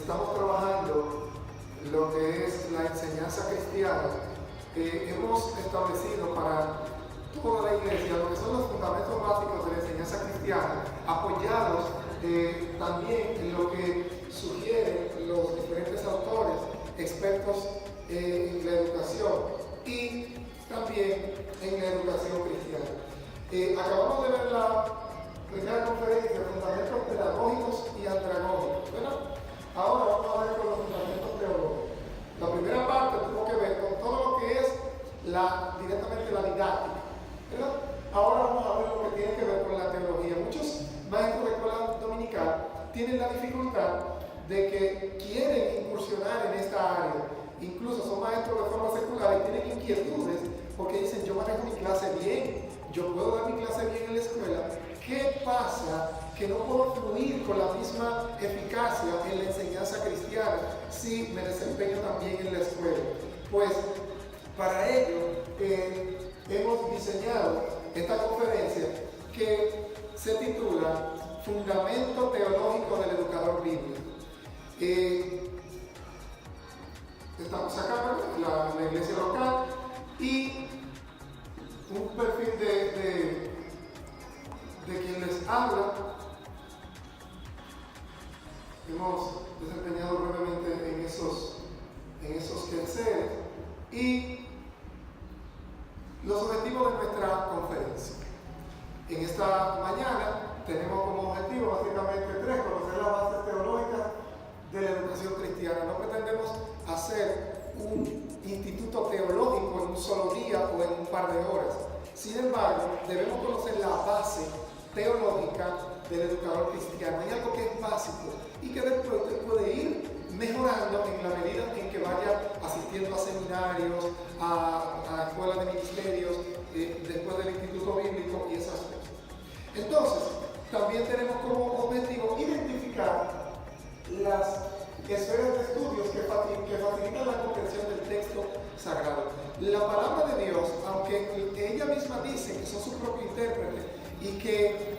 estamos trabajando lo que es la enseñanza cristiana, hemos establecido para toda la iglesia lo que son los fundamentos básicos de la enseñanza cristiana, apoyados también en lo que sugieren los diferentes autores, expertos en la educación y también en la educación cristiana. Acabamos de ver la primera conferencia de fundamentos pedagógicos y andragógicos, ¿verdad? Ahora vamos a ver con los fundamentos teológicos. La primera parte tuvo que ver con todo lo que es directamente la didáctica, ¿verdad? Ahora vamos a ver lo que tiene que ver con la teología. Muchos maestros de escuela dominical tienen la dificultad de que quieren incursionar en esta área. Incluso son maestros de forma secular y tienen inquietudes porque dicen: yo manejo mi clase bien, yo puedo dar mi clase bien en la escuela. ¿Qué pasa? Que no puedo fluir con la misma eficacia en la enseñanza cristiana si me desempeño también en la escuela. Pues para ello hemos diseñado esta conferencia que se titula Fundamento Teológico del Educador Bíblico. Estamos acá en la iglesia local y un perfil de quien les habla. Hemos desempeñado brevemente en esos quehaceres y los objetivos de nuestra conferencia. En esta mañana tenemos como objetivo básicamente tres: conocer las bases teológicas de la educación cristiana. No pretendemos hacer un instituto teológico en un solo día o en un par de horas. Sin embargo, debemos conocer la base teológica del educador cristiano. Hay algo que es básico y que después usted puede ir mejorando en la medida en que vaya asistiendo a seminarios, a escuelas de ministerios, después del instituto bíblico y esas cosas. Entonces, también tenemos como objetivo identificar las esferas de estudios que facilitan la comprensión del texto sagrado. La palabra de Dios, aunque ella misma dice que son sus propios intérpretes y que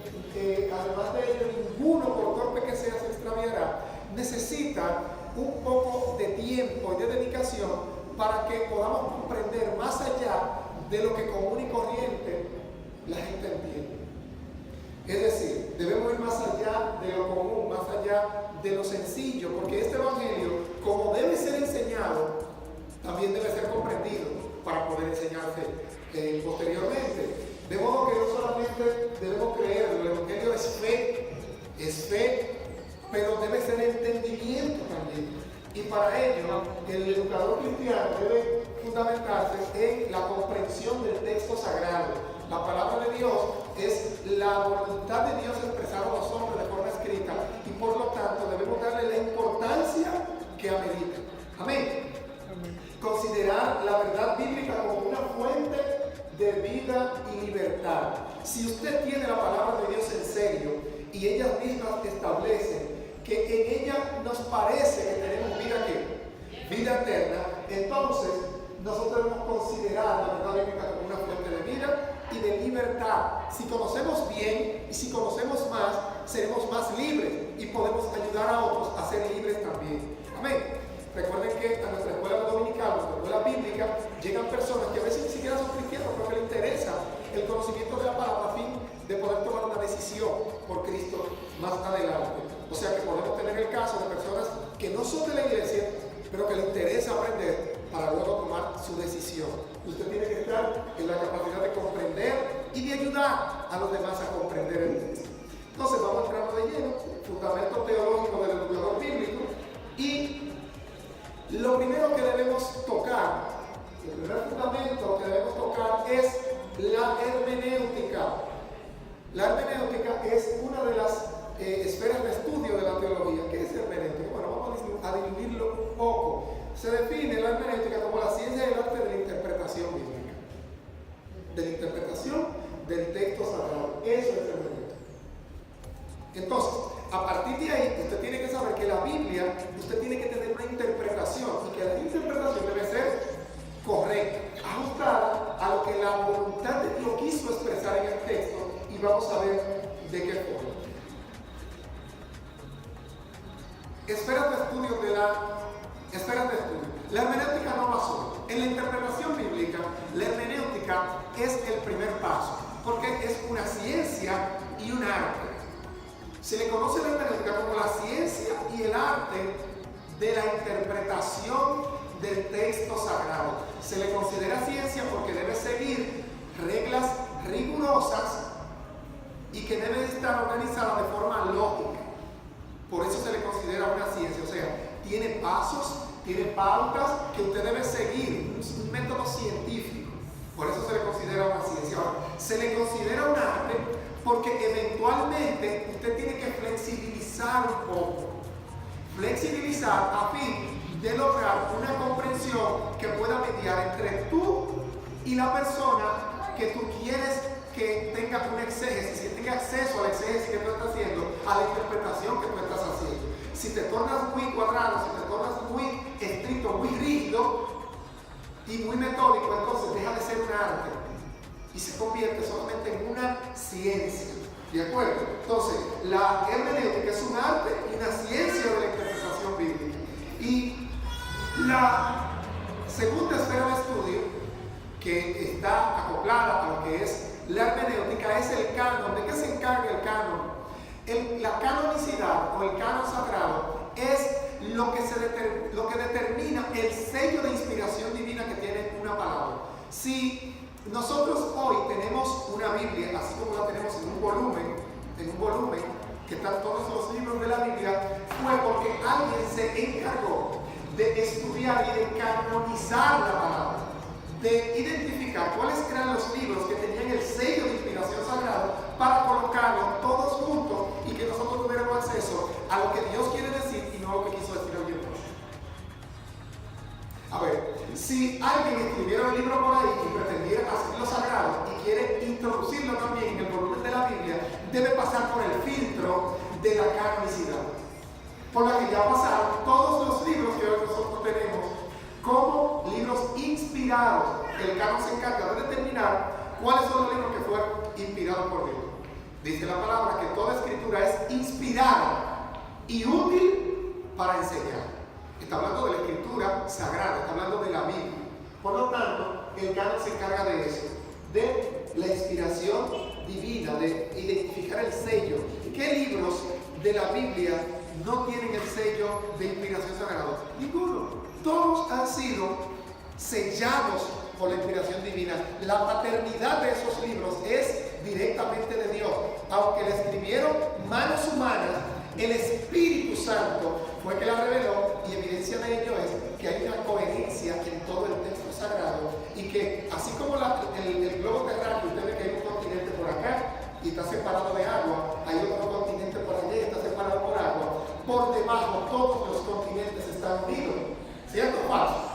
además de ello ninguno, por torpe que sea, se extraviará, necesita un poco de tiempo y de dedicación para que podamos comprender más allá de lo que común y corriente la gente entiende. Es decir, debemos ir más allá de lo común, más allá de lo sencillo, porque este evangelio, como debe ser enseñado, también debe ser comprendido para poder enseñarse posteriormente. De modo que no solamente debemos creer, el evangelio es fe, pero debe ser entendimiento también. Y para ello, el educador cristiano debe fundamentarse en la comprensión del texto sagrado. La palabra de Dios es la voluntad de Dios expresada a los hombres de forma escrita y por lo tanto debemos darle la importancia que amerita. Amén. Considerar la verdad bíblica como una fuente de vida y libertad. Si usted tiene la palabra de Dios en serio y ellas mismas establecen que en ella nos parece que tenemos vida eterna, entonces nosotros debemos considerar la verdad bíblica como una fuente de vida y de libertad. Si conocemos bien y si conocemos más, seremos más libres y podemos ayudar a otros a ser libres también. Amén. Recuerden que a nuestra escuela dominical, a nuestra escuela bíblica, llegan personas que a veces ni siquiera son cristianos, pero que les interesa el conocimiento de la palabra a fin de poder tomar una decisión por Cristo más adelante. O sea que podemos tener el caso de personas que no son de la iglesia, pero que les interesa aprender para luego tomar su decisión. Usted tiene que estar en la capacidad de comprender y de ayudar a los demás a comprender el texto. Entonces vamos entrando de lleno, fundamento teológico del educador bíblico, y lo primero que debemos tocar, el primer fundamento que debemos tocar es la hermenéutica. La hermenéutica es una de las esferas de estudio de la teología. ¿Qué es hermenéutica? Bueno, vamos a dividirlo un poco. Se define la hermenéutica como la ciencia y el arte de la interpretación bíblica, de la interpretación del texto sagrado. Eso es hermenéutica. Entonces, a partir de ahí, usted tiene que saber que la Biblia, usted tiene que tener una interpretación y que la interpretación debe ser correcta, ajustada a lo que la voluntad de Dios quiso expresar en el texto, y vamos a ver de qué forma. esferas de estudio La hermenéutica no va solo. En la interpretación bíblica, la hermenéutica es el primer paso, porque es una ciencia y un arte. Se le conoce la hermenéutica como la ciencia y el arte de la interpretación del texto sagrado. Se le considera ciencia porque debe seguir reglas rigurosas y que debe estar organizada de forma lógica. Por eso se le considera una ciencia, o sea, tiene pasos, tiene pautas que usted debe seguir, es un método científico. Por eso se le considera una ciencia. Ahora, se le considera un arte porque eventualmente usted tiene que flexibilizar un poco. Flexibilizar a fin de lograr una comprensión que pueda mediar entre tú y la persona que tú quieres que tenga una exégesis, que tenga acceso a la exégesis que tú estás haciendo, a la interpretación que tú estás haciendo. Si te tornas muy cuadrado, si te tornas muy estricto, muy rígido y muy metódico, entonces deja de ser un arte y se convierte solamente en una ciencia. ¿De acuerdo? Entonces, la hermenéutica es un arte y una ciencia de la interpretación bíblica. Y la segunda esfera de estudio que está acoplada a lo que es la hermenéutica es el canon. ¿De qué se encarga el canon? La canonicidad o el canon sagrado es lo que determina el sello de inspiración divina que tiene una palabra. Si nosotros hoy tenemos una Biblia, así como la tenemos en un volumen que están todos los libros de la Biblia, fue porque alguien se encargó de estudiar y de canonizar la palabra, de identificar cuáles eran los libros que tenían el sello de inspiración sagrada para colocarlos todos juntos y que nosotros tuviéramos acceso a lo que Dios quiere decir y no a lo que quiso decir alguien más. A ver, si alguien escribiera un libro por ahí y pretendiera hacerlo sagrado y quiere introducirlo también en el volumen de la Biblia, debe pasar por el filtro de la canonicidad, por la que ya pasaron todos los libros que hoy nosotros tenemos como libros inspirados. El canon se encarga de determinar cuáles son los libros que fueron inspirados por Dios. Dice la palabra que toda escritura es inspirada y útil para enseñar. Está hablando de la escritura sagrada, está hablando de la Biblia. Por lo tanto, el canon se encarga de eso, de la inspiración divina, de identificar el sello. ¿Qué libros de la Biblia no tienen el sello de inspiración sagrada? Ninguno. Todos han sido sellados por la inspiración divina. La paternidad de esos libros es directamente de Dios. Aunque la escribieron manos humanas, el Espíritu Santo fue que la reveló, y evidencia de ello es que hay una coherencia en todo el texto sagrado y que así como el globo terráqueo, usted ve que hay un continente por acá y está separado de agua, hay otro continente por allá y está separado por agua, por debajo todos los continentes están unidos. ¿Cierto o falso?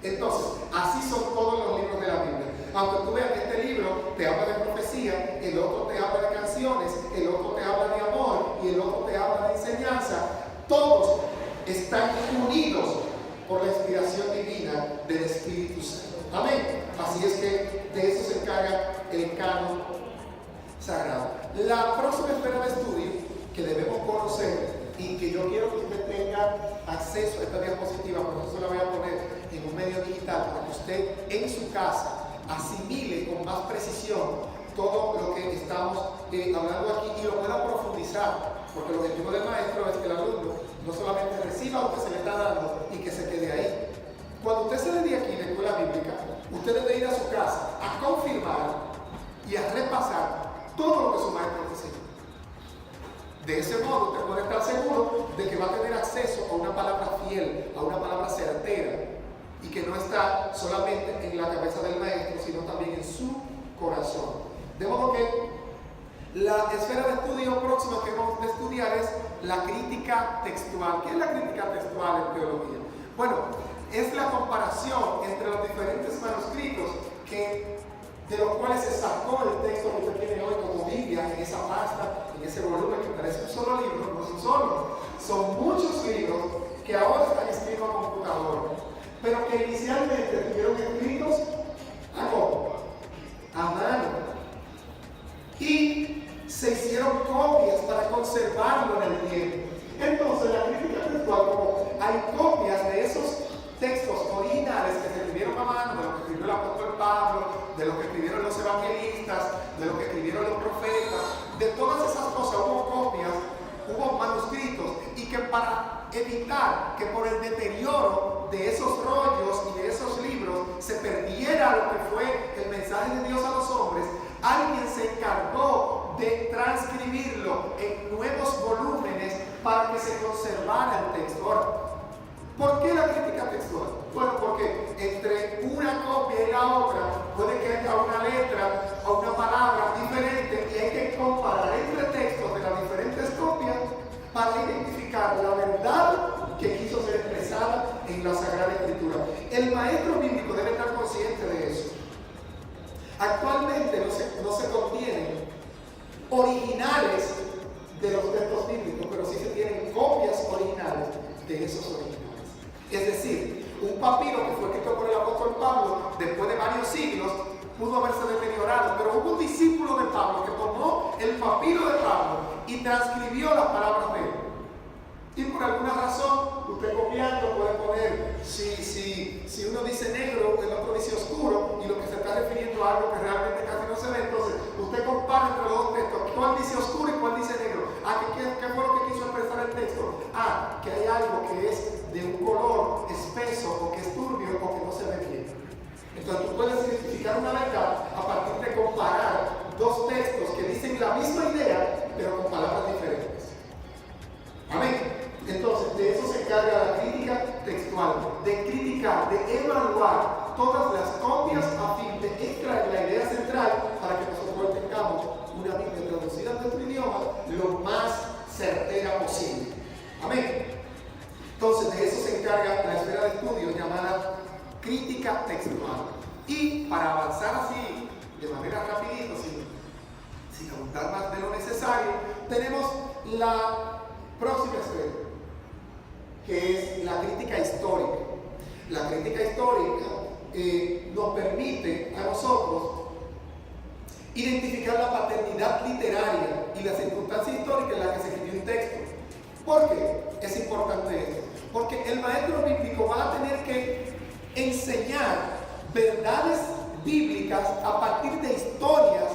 Entonces, así son todos los libros de la Biblia. Aunque tú veas que este libro te habla de profecía, el otro te habla de canciones, el otro te habla de amor y el otro te habla de enseñanza, todos están unidos por la inspiración divina del Espíritu Santo. Amén. Así es que de eso se encarga el canon sagrado. La próxima esfera de estudio que debemos conocer y que yo quiero que usted tenga acceso a esta diapositiva, por eso se la voy a poner en un medio digital para que usted en su casa asimile con más precisión todo lo que estamos hablando aquí y lo pueda profundizar, porque el objetivo del maestro es que el alumno no solamente reciba lo que se le está dando y que se quede ahí. Cuando usted se de aquí de escuela bíblica, usted debe ir a su casa a confirmar y a repasar todo lo que su maestro le enseñó. De ese modo usted puede estar seguro de que va a tener acceso a una palabra fiel, a una palabra certera, y que no está solamente en la cabeza del maestro, sino también en su corazón. De modo que la esfera de estudio próxima que vamos a estudiar es la crítica textual. ¿Qué es la crítica textual en teología? Bueno, es la comparación entre los diferentes manuscritos de los cuales se sacó el texto que usted tiene hoy como Biblia, en esa pasta, en ese volumen que parece un solo libro. No son solo, son muchos libros que ahora están escritos a computadora, pero que inicialmente estuvieron escritos a mano y se hicieron copias para conservarlo en el tiempo. Entonces la crítica textual de lo que escribieron los evangelistas, de lo que escribieron los profetas, de todas esas cosas hubo copias, hubo manuscritos, y que para evitar que por el deterioro de esos rollos y de esos libros se perdiera lo que fue el mensaje de Dios a los hombres, alguien se encargó de transcribirlo en nuevos volúmenes para que se conservara el texto. Ahora, ¿por qué la crítica textual? Bueno, porque entre una copia y la otra puede que haya una letra o una palabra diferente y hay que comparar entre textos de las diferentes copias para identificar la verdad que quiso ser expresada en la Sagrada Escritura. El maestro bíblico debe estar consciente de eso. Actualmente no se contienen originales de los textos bíblicos, pero sí se tienen copias originales de esos originales. Es decir, un papiro que fue escrito por el apóstol Pablo después de varios siglos pudo haberse deteriorado, pero hubo un discípulo de Pablo que tomó el papiro de Pablo y transcribió las palabras de él. Y por alguna razón, usted copiando puede poner, si uno dice negro, el otro dice oscuro, y lo que se está refiriendo a algo que realmente casi no se ve, entonces usted compara entre los dos textos, cuál dice oscuro y cuál dice negro. ¿Qué fue lo que quiso expresar el texto? Que hay algo que es de un color espeso, o que es turbio, o que no se ve bien. Entonces tú puedes identificar una verdad a partir de comparar dos textos que dicen la misma idea, pero con palabras diferentes. Amén. Entonces, de eso se encarga la crítica textual, de criticar, de evaluar todas las copias a fin de extraer la idea central para que nosotros tengamos una Biblia traducida en nuestro idioma lo más certera posible. Amén. Entonces, de eso se encarga la esfera de estudio llamada crítica textual. Y para avanzar así, de manera rapidita, sin abundar más de lo necesario, tenemos la próxima esfera, que es la crítica histórica. La crítica histórica nos permite a nosotros identificar la paternidad literaria y la circunstancia histórica en la que se escribió un texto. ¿Por qué es importante esto? Porque el maestro bíblico va a tener que enseñar verdades bíblicas a partir de historias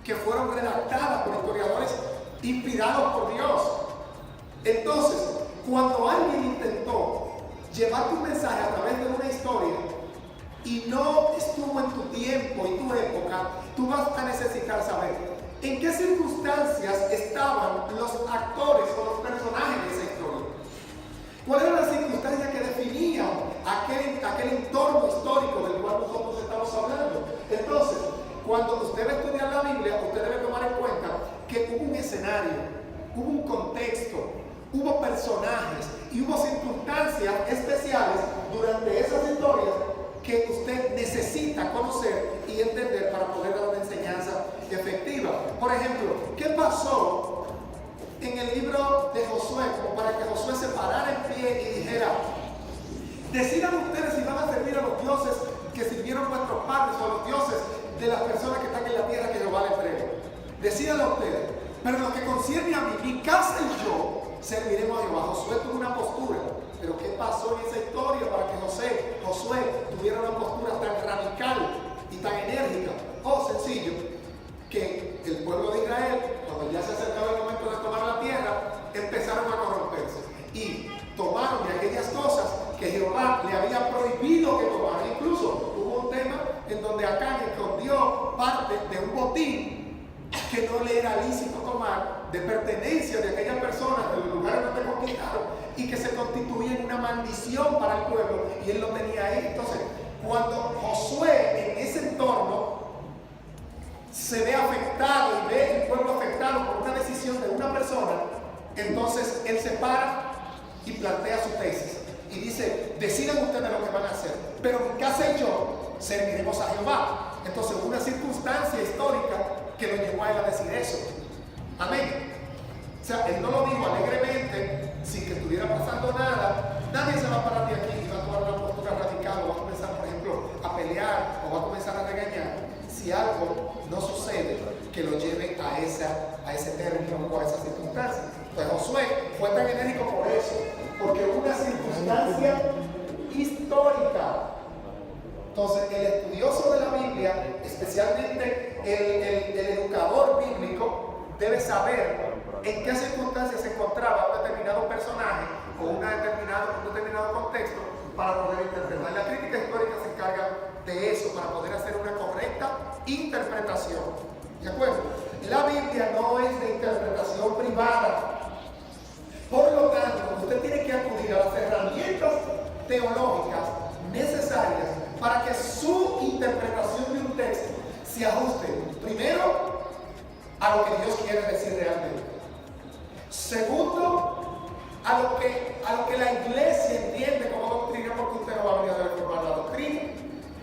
que fueron redactadas por historiadores inspirados por Dios. Entonces, cuando alguien intentó llevar tu mensaje a través de una historia y no estuvo en tu tiempo y tu época, tú vas a necesitar saber en qué circunstancias estaban los actores o los personajes de esa historia. ¿Cuáles eran las circunstancias que definían aquel entorno histórico del cual nosotros estamos hablando? Entonces, cuando usted va a estudiar la Biblia, usted debe tomar en cuenta que hubo un escenario, hubo un contexto, hubo personajes y hubo circunstancias especiales durante esas historias que usted necesita conocer y entender para poder dar una enseñanza efectiva. Por ejemplo, ¿qué pasó en el libro de Josué, como para que Josué se parara en pie y dijera: decidan ustedes si van a servir a los dioses que sirvieron vuestros padres o a los dioses de las personas que están en la tierra que Jehová les entregó? Decídanlo ustedes. Pero lo que concierne a mí, mi casa y yo serviremos a Jehová. Josué tuvo una postura. Pero ¿qué pasó en esa historia para que Josué tuviera una postura tan radical y tan enérgica? Sencillo, que el pueblo de Israel, cuando ya se acercaba el momento de tomar la tierra, empezaron a corromperse y tomaron de aquellas cosas que Jehová le había prohibido que tomaran. Incluso hubo un tema en donde Acán escondió parte de un botín que no le era lícito tomar, de pertenencia de aquellas personas de los lugares donde conquistaron, y que se constituía en una maldición para el pueblo, y él lo tenía ahí. Entonces, cuando Josué en ese entorno se ve afectado y ve el pueblo afectado por una decisión de una persona, entonces él se para y plantea su tesis y dice: decidan ustedes lo que van a hacer, pero mi casa y yo serviremos a Jehová. Entonces hubo una circunstancia histórica que lo llevó a él a decir eso. Amén. O sea, él no lo dijo alegremente, sin que estuviera pasando nada. Nadie se va a parar de aquí y va a tomar una postura radical, o va a comenzar, por ejemplo, a pelear, o va a comenzar a regañar, si algo no sucede que lo lleve a ese término o a esa circunstancia. Entonces Josué fue tan enérgico por eso, porque hubo una circunstancia histórica. Entonces el estudioso de la Biblia, especialmente el educador bíblico, debe saber en qué circunstancias se encontraba un determinado personaje o un determinado contexto para poder interpretar. La crítica histórica se encarga de eso, para poder hacer una correcta interpretación. ¿De acuerdo? La Biblia no es de interpretación privada. Por lo tanto, usted tiene que acudir a las herramientas teológicas necesarias para que su interpretación de un texto se ajuste, primero, a lo que Dios quiere decir realmente. Segundo, a lo que la iglesia entiende como doctrina, porque usted no va a venir a reformar la doctrina.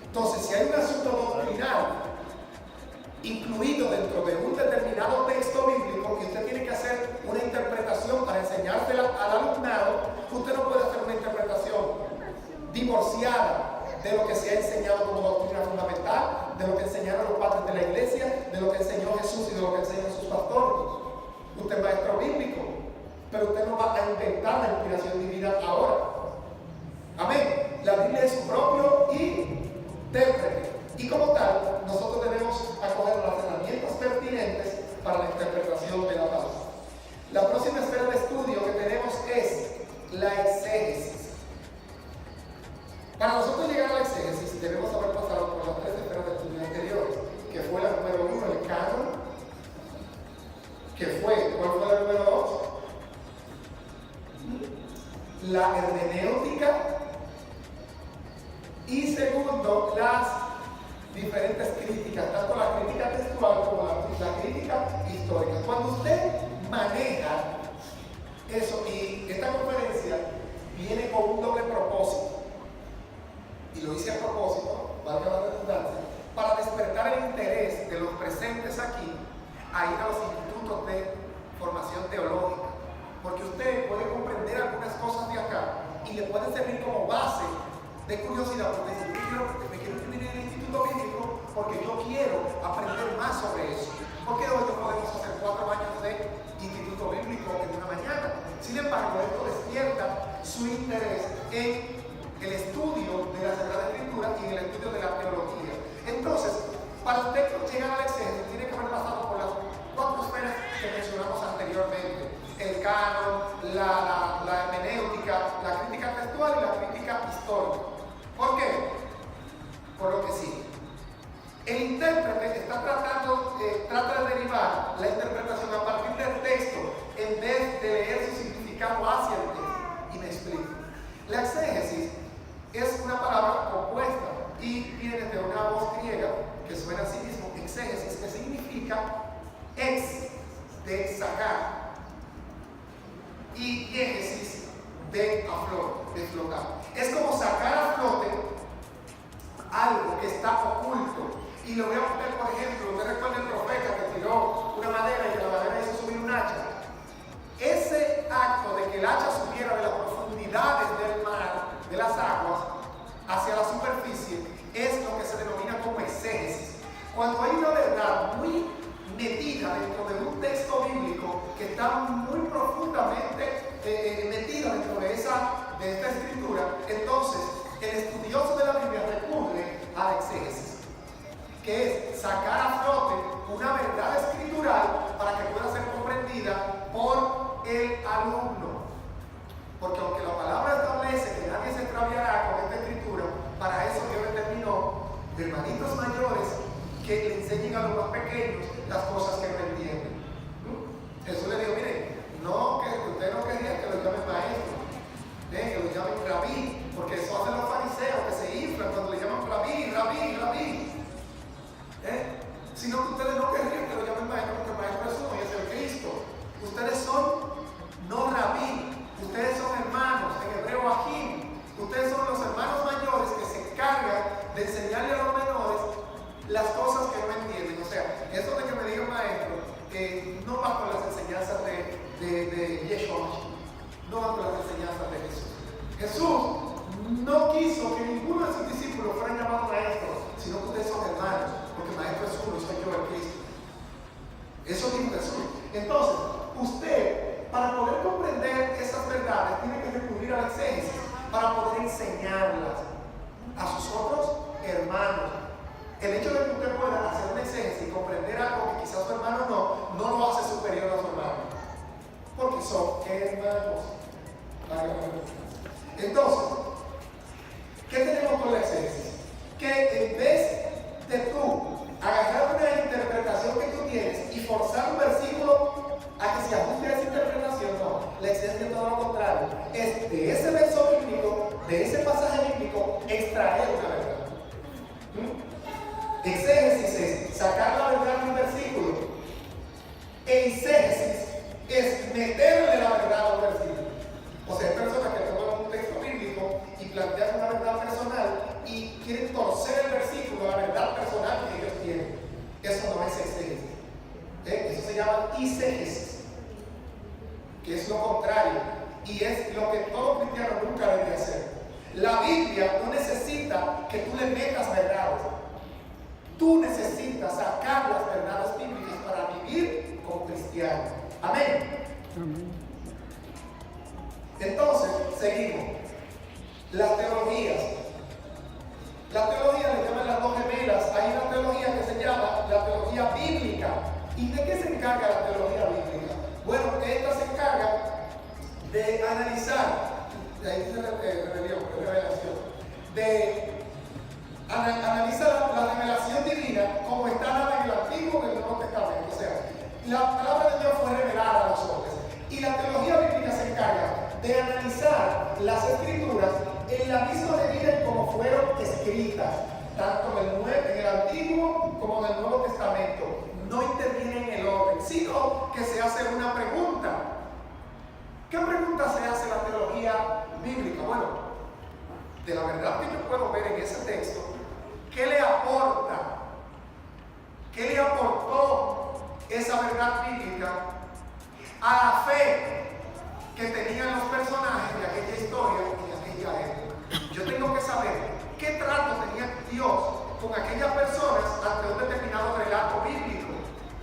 Entonces, si hay un asunto doctrinal incluido dentro de un determinado texto bíblico y usted tiene que hacer una interpretación para enseñársela al alumnado, usted no puede hacer una interpretación divorciada de lo que se ha enseñado como doctrina fundamental, de lo que enseñaron los padres de la iglesia, de lo que enseñó Jesús y de lo que enseñan sus pastores. Usted es maestro bíblico, pero usted no va a inventar la inspiración divina ahora. Amén. La Biblia es su propio intérprete. Y como tal, nosotros debemos acoger las herramientas pertinentes para la interpretación de la palabra. La próxima esfera de estudio que tenemos es la exégesis. Para nosotros llegar a la exégesis, debemos haber pasado por las 3 esferas de estudio anteriores, que fue la número 1, el canon, ¿cuál fue la número 2? La hermenéutica, y segundo, las diferentes críticas, tanto la crítica textual como la crítica histórica. Cuando usted maneja eso, y esta conferencia viene con un doble propósito, y lo hice a propósito, valga la redundancia, para despertar el interés de los presentes aquí a ir a los institutos de formación teológica, porque usted puede comprender algunas cosas de acá y le puede servir como base de curiosidad, porque dice, me quiero inscribir en el instituto bíblico porque yo quiero aprender más sobre eso. ¿Por qué hoy no podemos hacer 4 años de instituto bíblico en una mañana? Sin embargo, esto despierta su interés en el estudio de la Sagrada Escritura y en el estudio de la teología. Entonces, para usted llegar a la exégesis, tiene que haber pasado por las 4 esferas que mencionamos anteriormente: el canon, la hermenéutica, la crítica textual y la crítica histórica. ¿Por qué? Por lo que sigue. El intérprete trata de derivar la interpretación a partir del texto en vez de leer su significado hacia el texto. Y me explico. La exégesis es una palabra compuesta y viene de una voz griega que suena así mismo, exégesis, que significa ex, de sacar, y diégesis, de flotar. Es como sacar a flote algo que está oculto. Y lo voy a poner, por ejemplo, usted recuerda el profeta que tiró una madera y que la madera hizo subir un hacha. Ese acto de que el hacha subiera de las profundidades del mar, de las aguas, hacia la superficie, es lo que se denomina como exégesis. Cuando hay una verdad muy metida dentro de un texto bíblico que está muy profundamente metida dentro de esta escritura, entonces el estudioso de la Biblia recurre a la exégesis, que es sacar a flote una verdad escritural para que pueda ser comprendida por el alumno. Porque aunque la palabra establece que nadie se extraviará con esta escritura, para eso Dios determinó hermanitos mayores que le enseñen a los más pequeños las cosas que no entienden. Jesús le dijo, mire, no, que usted no quería que lo llamen maestro, que lo llamen rabí, porque eso hacen los fariseos, que se inflan cuando le llaman rabí. Sino que ustedes no querrían que lo llamen maestro, porque el maestro es uno y es el Cristo. Ustedes son no rabí, ustedes son hermanos, en hebreo ahim. Ustedes son los hermanos mayores que se encargan de enseñarle a los menores las cosas que no entienden. O sea, eso de que me diga maestro, no va con las enseñanzas de Yeshua, no va con las enseñanzas de Jesús. Jesús no quiso que ninguno de sus discípulos fueran llamados maestros, sino que ustedes son hermanos, porque el maestro es uno y soy yo el Cristo. Eso dijo Jesús. Entonces, usted, para poder comprender esas verdades, tiene que recurrir a la exégesis para poder enseñarlas a sus otros hermanos, el hecho de que usted pueda hacer una exégesis y comprender algo que quizás su hermano no lo hace superior a su hermano. Porque son hermanos. Entonces, ¿qué tenemos con la exégesis? Que en vez de tú agarrar una interpretación que tú tienes y forzar un versículo a que se ajuste a esa interpretación, no. La exégesis es todo lo contrario. Es de ese verso bíblico, de ese pasaje bíblico, extraer una verdad. Exégesis es sacar la verdad de un versículo. Exégesis es meterle la verdad a un versículo. O sea, hay personas que toman un texto bíblico y plantean una verdad personal y quieren torcer el versículo a la verdad personal que ellos tienen. Eso no es exégesis. Eso se llama exégesis, que es lo contrario, y es lo que todo cristiano nunca debe hacer. La Biblia no necesita que tú le metas verdades. Tú necesitas sacar las verdades bíblicas para vivir como cristiano. Amén. Entonces, seguimos. Las teologías. La teología le llaman las dos gemelas. Hay una teología que se llama la teología bíblica. ¿Y de qué se encarga la teología bíblica? Bueno, esta se encarga de analizar, de ahí dice revelación, de analizar la revelación divina como está dada en el Antiguo y en el Nuevo Testamento. O sea, la palabra de Dios fue revelada a los hombres. Y la teología bíblica se encarga de analizar las escrituras en la misma medida en cómo fueron escritas, tanto en el Antiguo como en el Nuevo Testamento. No interviene en el orden, sino que se hace una pregunta. ¿Qué pregunta se hace la teología bíblica? Bueno, de la verdad que yo puedo ver en ese texto, ¿qué le aporta? ¿Qué le aportó esa verdad bíblica a la fe que tenían los personajes de aquella historia y de aquella época? Yo tengo que saber qué trato tenía Dios con aquellas personas ante un determinado relato bíblico.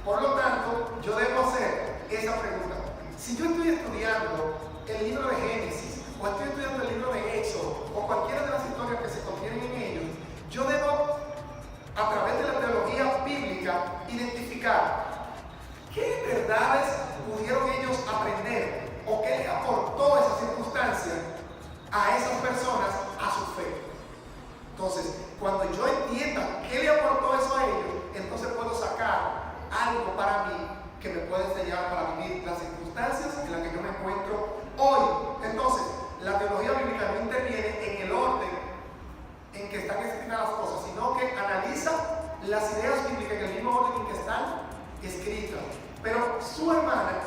Por lo tanto, yo debo hacer esa pregunta. Si yo estoy estudiando el libro de Génesis, o estoy estudiando el libro de Éxodo, o cualquiera de las historias que se contienen en ellos, yo debo, a través de la teología bíblica, identificar qué verdades pudieron ellos aprender, o qué les aportó esa circunstancia a esas personas a su fe. Entonces, cuando yo entienda qué le aportó eso a ellos, entonces puedo sacar algo para mí que me puede enseñar para vivir las circunstancias en las que yo me encuentro hoy. Entonces, la teología bíblica no interviene en el orden en que están escritas las cosas, sino que analiza las ideas bíblicas en el mismo orden en que están escritas. Pero su hermana,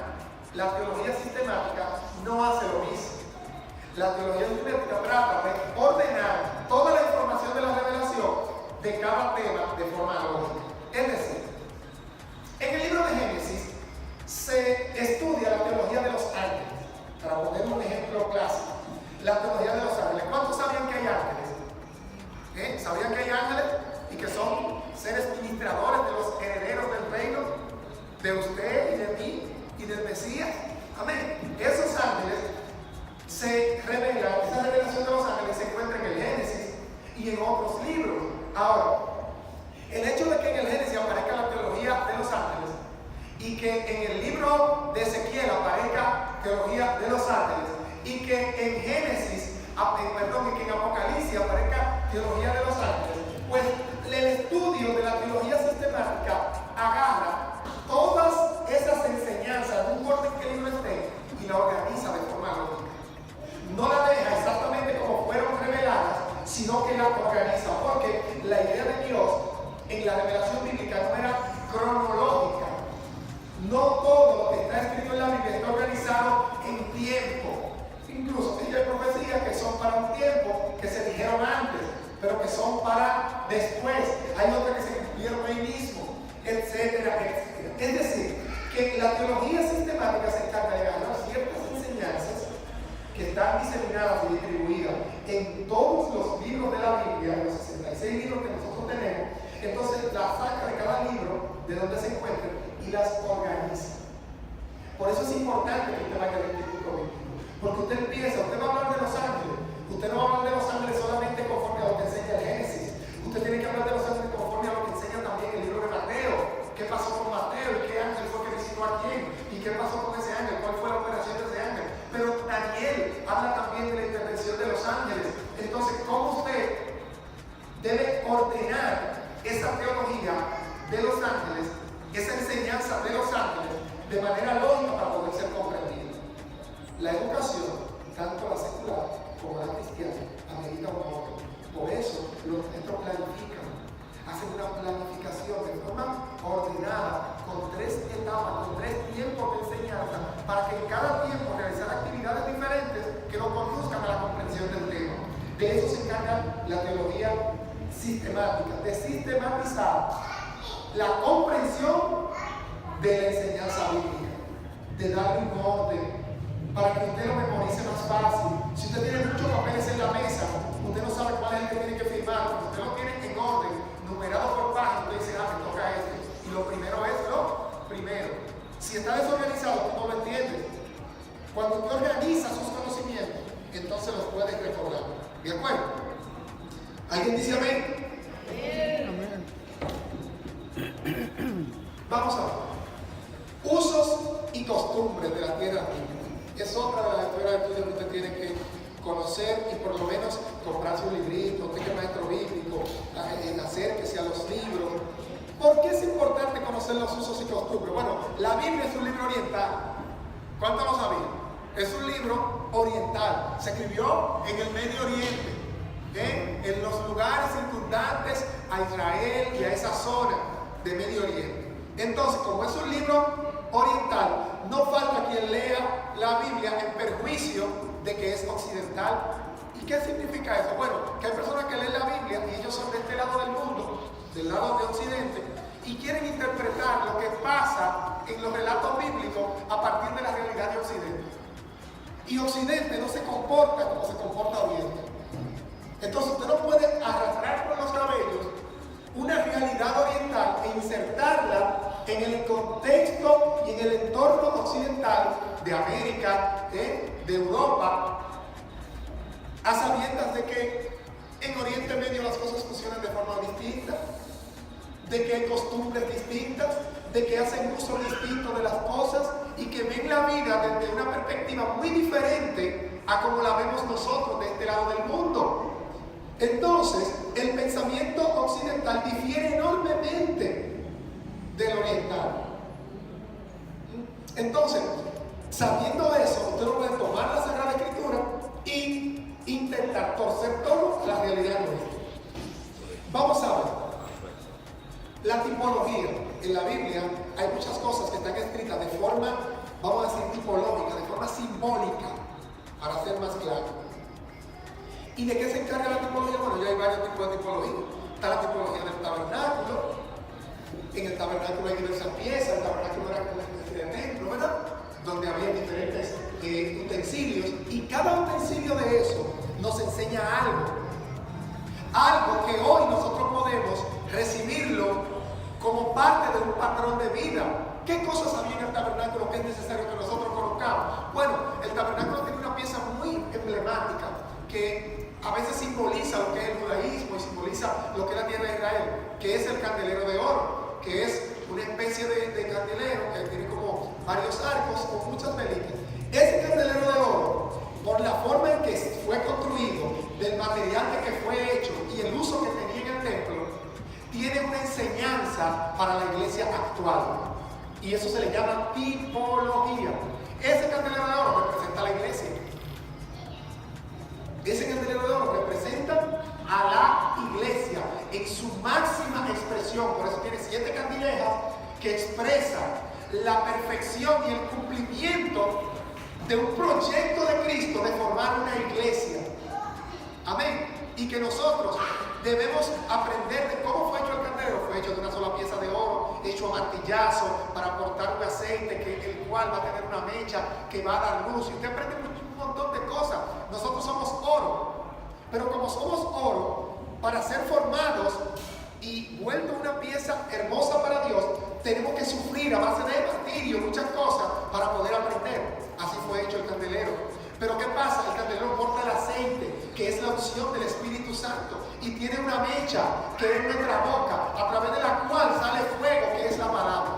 la teología sistemática, no hace lo mismo. La teología sistemática trata de ordenar toda la información de la revelación de cada tema de forma lógica. Es decir, en el libro de Génesis se estudia la teología de los ángeles. Para poner un ejemplo clásico, la teología de los ángeles. ¿Cuántos sabían que hay ángeles? ¿Sabían que hay ángeles? Y que son seres ministradores de los herederos del reino, de usted y de mí y del Mesías. Amén. Esos ángeles se revelan, esa revelación de los ángeles se encuentra en el Génesis y en otros libros. Ahora, el hecho de que en el Génesis aparezca la teología de los ángeles y que en el libro de Ezequiel aparezca teología de los ángeles y que en Génesis, y que en Apocalipsis aparezca teología de los ángeles, pues el estudio de la teología sistemática agarra todas esas enseñanzas, no importa en qué libro esté, y la organiza de forma lógica. No la deja exactamente como fueron reveladas, sino que la organiza, porque la idea de Dios en la revelación bíblica no era cronológica. No todo lo que está escrito en la Biblia está organizado en tiempo. Incluso hay profecías que son para un tiempo que se dijeron antes, pero que son para después. Hay otras que se cumplieron ahí mismo, etcétera, etcétera. Es decir, que la teología sistemática se encarga de agarrar ciertas enseñanzas que están diseminadas y distribuidas en todos los libros de la Biblia, los 66 libros que nosotros tenemos. Entonces las saca de cada libro, de donde se encuentren, y las organiza. Por eso es importante que usted vaya al Instituto Bíblico, porque usted va a hablar de los ángeles. Usted no va a hablar de los ángeles solamente conforme a lo que enseña el Génesis. Usted tiene que hablar de los ángeles conforme a lo que de los ángeles, esa enseñanza de los ángeles, de manera lógica para poder ser comprendida. La educación, tanto la secular como la cristiana, amerita un orden. Por eso los maestros planifican, hacen una planificación de forma ordenada, con 3 etapas, con 3 tiempos de enseñanza, para que en cada tiempo realizar actividades diferentes que nos conduzcan a la comprensión del tema. De eso se encarga la teología sistemática, de sistematizar la comprensión de la enseñanza bíblica, de darle un orden, para que usted lo memorice más fácil. Si usted tiene muchos papeles en la mesa, usted no sabe cuál es el que tiene que firmar. Cuando usted lo tiene en orden, numerado por página, usted dice, me toca este. Y lo primero es lo primero. Si está desorganizado, tú no lo entiendes. Cuando usted organiza sus conocimientos, entonces los puede recordar. ¿De acuerdo? ¿Alguien dice amén? Vamos a ver. Usos y costumbres de la tierra bíblica. Es otra de las escuelas de estudio que usted tiene que conocer y por lo menos comprarse un librito, usted que es maestro bíblico, acérquese a los libros. ¿Por qué es importante conocer los usos y costumbres? Bueno, la Biblia es un libro oriental. ¿Cuánto lo sabían? Es un libro oriental. Se escribió en el Medio Oriente, en los lugares circundantes a Israel y a esa zona de Medio Oriente. Entonces, como es un libro oriental, no falta quien lea la Biblia en perjuicio de que es occidental. ¿Y qué significa eso? Bueno, que hay personas que leen la Biblia y ellos son de este lado del mundo, del lado de Occidente, y quieren interpretar lo que pasa en los relatos bíblicos a partir de la realidad de Occidente. Y Occidente no se comporta como se comporta Oriente. Entonces usted no puede arrastrar por los cabellos una realidad oriental e insertarla en el contexto y en el entorno occidental de América, de Europa, a sabiendas de que en Oriente Medio las cosas funcionan de forma distinta, de que hay costumbres distintas, de que hacen uso distinto de las cosas y que ven la vida desde una perspectiva muy diferente a como la vemos nosotros de este lado del mundo. Entonces, el pensamiento occidental difiere enormemente del oriental. Entonces, sabiendo eso, usted no puede tomar la Sagrada Escritura y intentar torcer todo a la realidad nuestra. Vamos a ver. La tipología. En la Biblia hay muchas cosas que están escritas de forma, vamos a decir, tipológica, de forma simbólica, para ser más claro. ¿Y de qué se encarga la tipología? Bueno, ya hay varios tipos de tipología. Está la tipología del tabernáculo. En el tabernáculo hay diversas piezas. El tabernáculo era como una especie de templo, ¿verdad? Donde había diferentes utensilios. Y cada utensilio de eso nos enseña algo. Algo que hoy nosotros podemos recibirlo como parte de un patrón de vida. ¿Qué cosas había en el tabernáculo que es necesario que nosotros conozcamos? Bueno, el tabernáculo tiene una pieza muy emblemática que a veces simboliza lo que es el judaísmo y simboliza lo que es la tierra de Israel, que es el candelero de oro, que es una especie de candelero que tiene como varios arcos con muchas velitas. Ese candelero de oro, por la forma en que fue construido, del material de que fue hecho y el uso que tenía en el templo, tiene una enseñanza para la iglesia actual. Y eso se le llama tipología. Ese candelero de oro representa a la iglesia. Ese candelero de oro representa a la iglesia en su máxima expresión. Por eso tiene 7 candilejas que expresan la perfección y el cumplimiento de un proyecto de Cristo de formar una iglesia. Amén. Y que nosotros debemos aprender de cómo fue hecho el candelero. Fue hecho de una sola pieza de oro, hecho a martillazo para aportar un aceite, el cual va a tener una mecha que va a dar luz. Y usted aprende un montón de cosas. Nosotros somos oro. Pero como somos oro, para ser formados y vuelto una pieza hermosa para Dios, tenemos que sufrir a base de martirio muchas cosas para poder aprender. Así fue hecho el candelero. Pero ¿qué pasa? El candelero porta el aceite, que es la unción del Espíritu Santo, y tiene una mecha, que es nuestra boca, a través de la cual sale fuego, que es la palabra.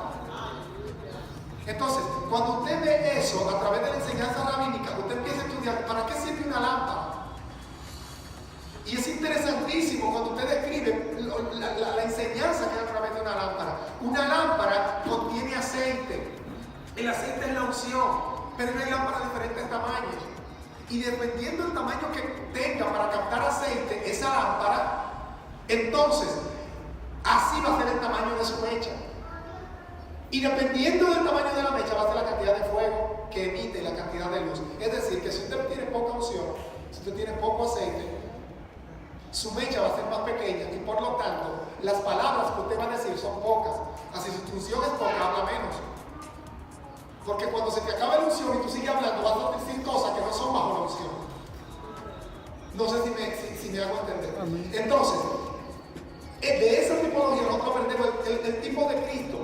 Entonces, cuando usted ve eso a través de la enseñanza rabínica, usted empieza a estudiar, ¿para qué sirve una lámpara? Y es interesantísimo cuando usted describe la enseñanza que hay a través de una lámpara. aceite es la unción, pero hay lámparas de diferentes tamaños. Y dependiendo del tamaño que tenga para captar aceite esa lámpara, entonces así va a ser el tamaño de su mecha. Y dependiendo del tamaño de la mecha va a ser la cantidad de fuego que emite, la cantidad de luz. Es decir, que si usted tiene poca unción, si usted tiene poco aceite, su mecha va a ser más pequeña y por lo tanto las palabras que usted va a decir son pocas. Así si su unción es poca, habla menos. Porque cuando se te acaba la unción y tú sigues hablando, vas a decir cosas que no son bajo la unción. No sé si me hago entender. Amén. Entonces, de esa tipología nosotros aprendemos el tipo de Cristo.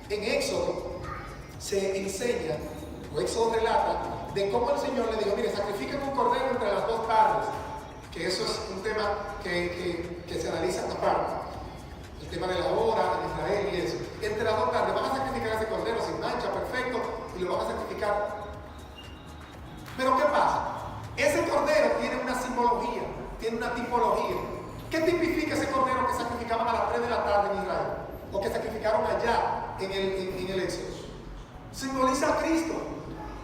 En Éxodo se enseña, o Éxodo relata, de cómo el Señor le dijo, mire, sacrifiquen un cordero entre las dos tardes. Que eso es un tema que se analiza aparte. El tema de la hora en Israel y eso. Entre las dos tardes van a sacrificar ese cordero sin mancha, perfecto, y lo van a sacrificar. Pero ¿qué pasa? Ese cordero tiene una simbología, tiene una tipología. ¿Qué tipifica ese cordero que sacrificaban a las 3 de la tarde en Israel? O que sacrificaron allá en el Éxodo. Simboliza a Cristo.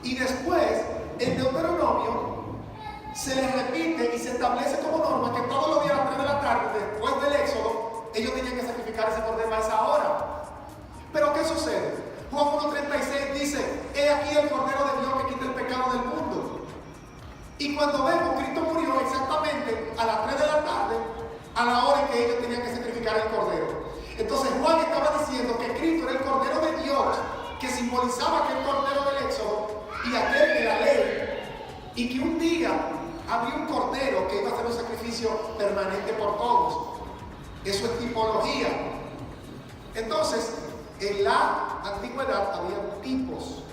Y después, en Deuteronomio, se les repite y se establece como norma que todos los días a las 3 de la tarde, después del Éxodo, ellos tenían que sacrificar ese cordero a esa hora. Pero ¿qué sucede? Juan 1:36 dice, he aquí el cordero de Dios que quita el pecado del mundo. Y cuando vemos, Cristo murió exactamente a las 3 de la tarde, a la hora en que ellos tenían que sacrificar el cordero. Entonces Juan estaba diciendo que Cristo era el cordero de Dios, que simbolizaba aquel cordero del Éxodo y aquel de la ley, y que un día había un cordero que iba a hacer un sacrificio permanente por todos. Eso es tipología. Entonces, en la antigüedad había tipos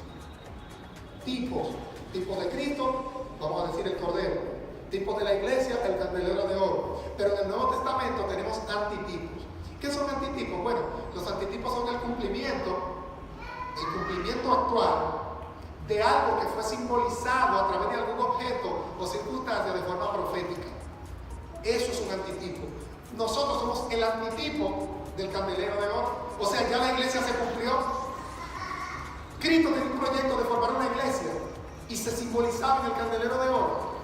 de Cristo, vamos a decir el cordero, tipos de la iglesia, el candelero de oro. Pero en el Nuevo Testamento tenemos antitipos. ¿Qué son antitipos? Bueno, los antitipos son el cumplimiento actual de algo que fue simbolizado a través de algún objeto o circunstancia de forma profética. Eso es un antitipo. Nosotros somos el antitipo del candelero de oro. O sea, ya la iglesia se cumplió. Cristo tenía un proyecto de formar una iglesia y se simbolizaba en el candelero de oro.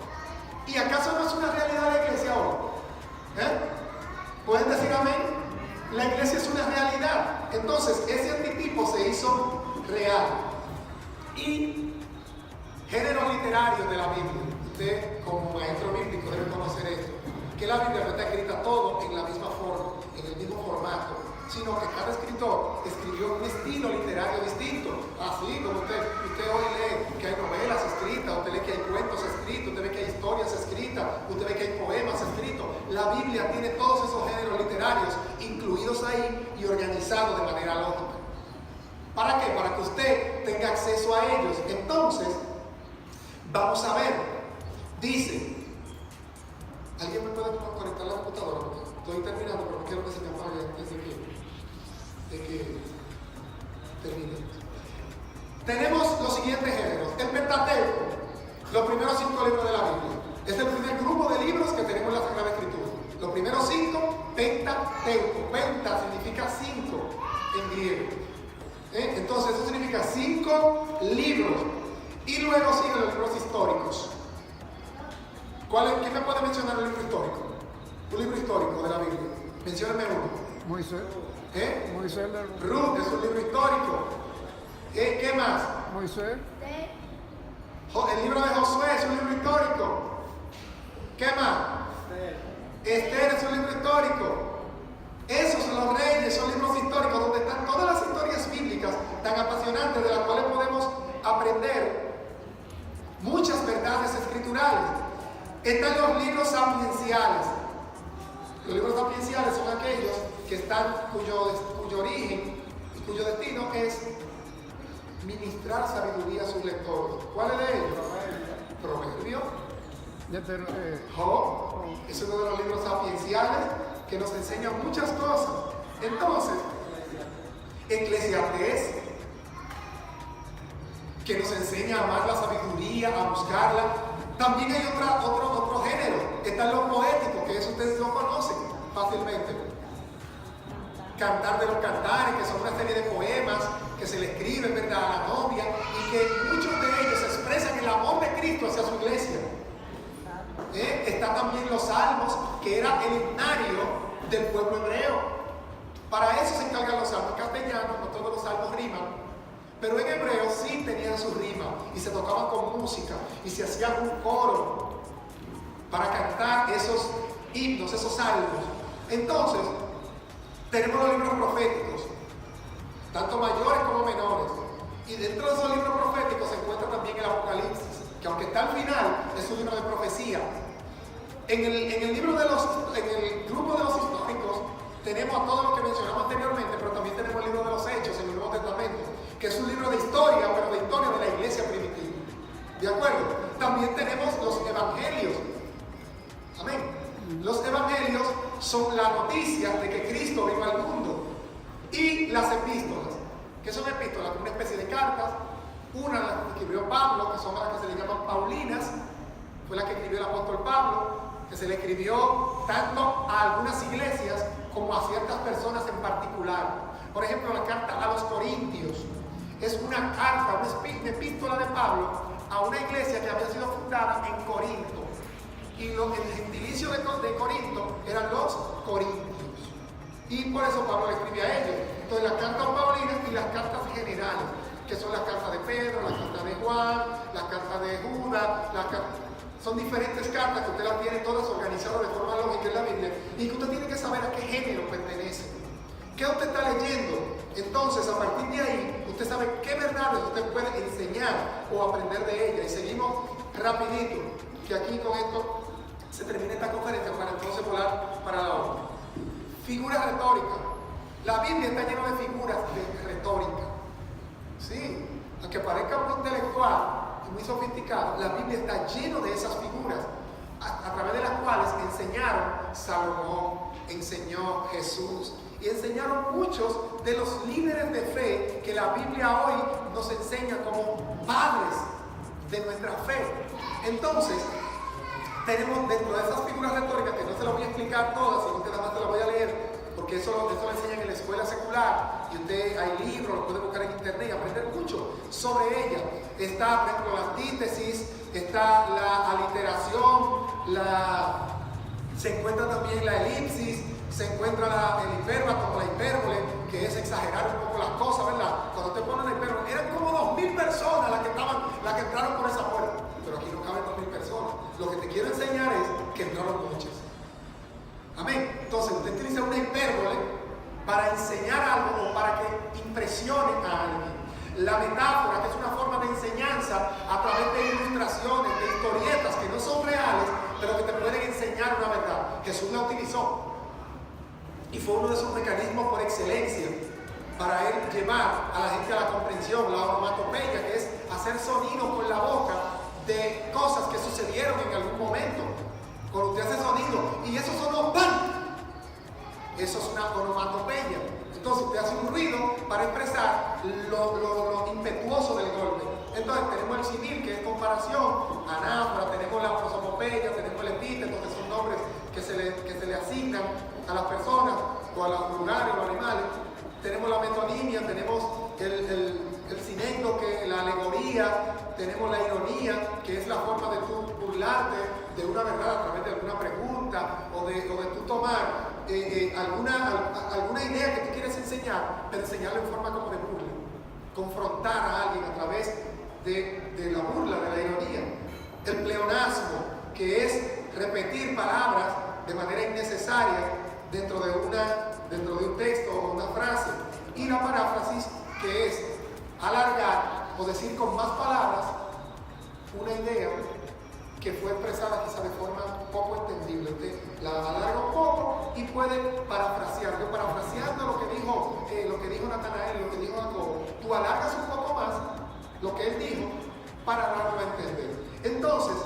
¿Y acaso no es una realidad la iglesia ahora? ¿Pueden decir amén? La iglesia es una realidad. Entonces, ese antitipo se hizo real. Y géneros literarios de la Biblia. Usted, como maestro bíblico, debe conocer esto. Que la Biblia no está escrita todo en la misma forma, en el mismo formato, sino que cada escritor escribió un estilo literario distinto. Así como usted hoy lee que hay novelas escritas, usted lee que hay cuentos escritos, usted ve que hay historias escritas, usted ve que hay poemas escritos. La Biblia tiene todos esos géneros literarios incluidos ahí y organizados de manera lógica. ¿Para qué? Para que usted tenga acceso a ellos. Entonces, vamos a ver. Dice, ¿alguien me puede conectar la computadora? Estoy terminando, pero no quiero que se me apague antes de que termine. Tenemos los siguientes géneros. El Pentateuco, los primeros 5 libros de la Biblia. Es el primer grupo de libros que tenemos en la Sagrada Escritura. Los primeros 5, Pentateuco. Penta significa 5 en griego. Entonces eso significa 5 libros. Y luego siguen los libros históricos. ¿Quién me puede mencionar un libro histórico? Un libro histórico de la Biblia. Mencióname uno. Moisés. Moisés. Ruth es un libro histórico. ¿Qué más? Moisés. El libro de Josué es un libro histórico. ¿Qué más? Esther es un libro histórico. Esos son los reyes, son libros históricos donde están todas las historias bíblicas tan apasionantes de las cuales podemos aprender muchas verdades escriturales. Están los libros sapienciales. Los libros sapienciales son aquellos que están, cuyo origen y cuyo destino es ministrar sabiduría a sus lectores. ¿Cuál es de ellos? Proverbio. Job es uno de los libros sapienciales que nos enseña muchas cosas. Entonces, Eclesiastés, que nos enseña a amar la sabiduría, a buscarla. También hay otro género. Están los poéticos, que eso ustedes lo conocen fácilmente. Cantar de los Cantares, que son una serie de poemas que se le escribe, ¿verdad?, a la novia, y que muchos de ellos expresan el amor de Cristo hacia su iglesia. Está también los salmos, que era el himnario del pueblo hebreo. Para eso se encargan los salmos. En castellano no todos los salmos riman, pero en hebreo sí tenían su rima y se tocaban con música y se hacía un coro para cantar esos himnos, esos salmos. Entonces, tenemos los libros proféticos, tanto mayores como menores. Y dentro de esos libros proféticos se encuentra también el Apocalipsis, que aunque está al final, es un libro de profecía. En el grupo de los históricos tenemos a todo lo que mencionamos anteriormente, pero también tenemos el libro de los Hechos en el Nuevo Testamento, que es un libro de historia, pero de historia de la iglesia primitiva. ¿De acuerdo? También tenemos los evangelios. Amén. Los evangelios son la noticia de que Cristo vino al mundo. Y las epístolas. ¿Qué son epístolas? Una especie de cartas. Una la que escribió Pablo, que son las que se le llaman Paulinas, fue la que escribió el apóstol Pablo, que se le escribió tanto a algunas iglesias como a ciertas personas en particular. Por ejemplo, la carta a los Corintios es una carta, una epístola de Pablo a una iglesia que había sido fundada en Corinto. Y el gentilicio de Corinto eran los corintios. Y por eso Pablo le escribe a ellos. Entonces, las cartas paulinas y las cartas generales, que son las cartas de Pedro, las cartas de Juan, las cartas de Judas, son diferentes cartas que usted las tiene todas organizadas de forma lógica en la Biblia y que usted tiene que saber a qué género pertenece. ¿Qué usted está leyendo? Entonces, a partir de ahí, usted sabe qué verdades usted puede enseñar o aprender de ella. Y seguimos rapidito, que aquí con esto se termina esta conferencia para entonces volar para la otra. Figuras retóricas. La Biblia está llena de figuras de retórica. Sí, aunque parezca muy intelectual y muy sofisticado, la Biblia está llena de esas figuras a través de las cuales enseñaron Salomón, enseñó Jesús y enseñaron muchos de los líderes de fe que la Biblia hoy nos enseña como padres de nuestra fe. Entonces, tenemos dentro de esas figuras retóricas, que no se las voy a explicar todas, sino que nada más te las voy a leer, porque eso lo enseñan en la escuela secular, y usted hay libros, lo puede buscar en internet y aprender mucho sobre ella. Está, por ejemplo, la antítesis, está la aliteración, se encuentra también la elipsis, se encuentra el hipérbato o la hipérbole, que es exagerar un poco las cosas, ¿verdad? Cuando te ponen la hipérbole, eran como 2.000 personas las que entraron por esa puerta, pero aquí no caben 2.000 personas. Lo que te quiero enseñar es que entraron muchas. Amén. Entonces, usted utiliza una hipérbole para enseñar algo o para que impresione a alguien. La metáfora, que es una forma de enseñanza a través de ilustraciones, de historietas que no son reales, pero que te pueden enseñar una verdad. Jesús la utilizó. Y fue uno de sus mecanismos por excelencia para él llevar a la gente a la comprensión, la onomatopeya, que es hacer sonido con la boca de cosas que sucedieron en algún momento. Cuando usted hace sonido y eso sonó ¡pam! Eso es una onomatopeya. Entonces usted hace un ruido para expresar lo impetuoso del golpe. Entonces tenemos el simil, que es comparación, anáfora, tenemos la prosopopeya, tenemos el epíteto, que son nombres que se le asignan a las personas o a los lugares o animales. Tenemos la metonimia, tenemos el sinécdoque, la alegoría, tenemos la ironía, que es la forma de tú burlarte de una verdad a través de alguna pregunta o de tú tomar alguna idea que tú quieres enseñar, pero enseñarla en forma como de burla, confrontar a alguien a través de la burla, de la ironía. El pleonasmo, que es repetir palabras de manera innecesaria dentro de un texto o una frase. Y la paráfrasis, que es alargar o decir con más palabras una idea que fue expresada quizá de forma poco entendible. Usted la alarga un poco y puede parafrasear. Yo parafraseando lo que dijo Natanael, lo que dijo Jacob, tú alargas un poco más lo que él dijo para darlo a entender. Entonces,